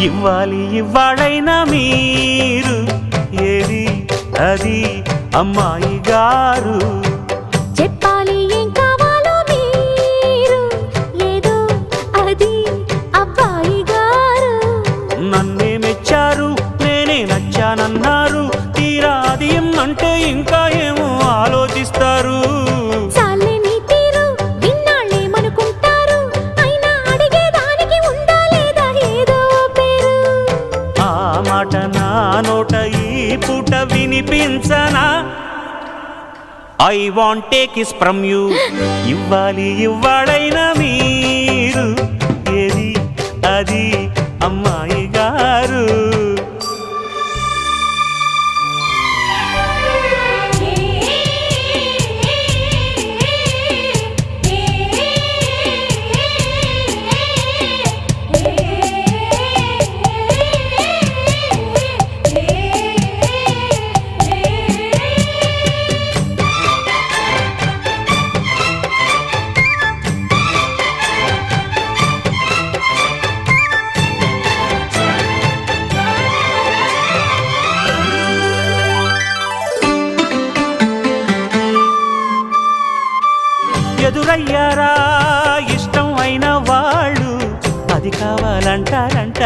ఇవ్వాలి ఇవ్వాళైనా మీరు ఏది అది అమ్మాయి గారు చెప్పాలి ఏం కావాలో మీరు ఏదో అది అబ్బాయి గారు నన్నే మెచ్చారు నేనే నచ్చానన్నారు తీరా అది అంటే ఇంకా ఏమో ఆలోచిస్తారు చాలే నీ తీరు విన్నాళ్ళేమనుకుంటారు అయినా అడిగేదానికి ఉందా లేదా ఏదో పేరు ఆ మాట నా నోట ఈ పూట వినిపించనా I want take kiss from you ఇవ్వాలి ఇవ్వాళైనా మీరు ఏది అది అమ్మాయి గారు ఎదురయ్యారా ఇష్టం అయిన వాళ్ళు అది కావాలంటారంట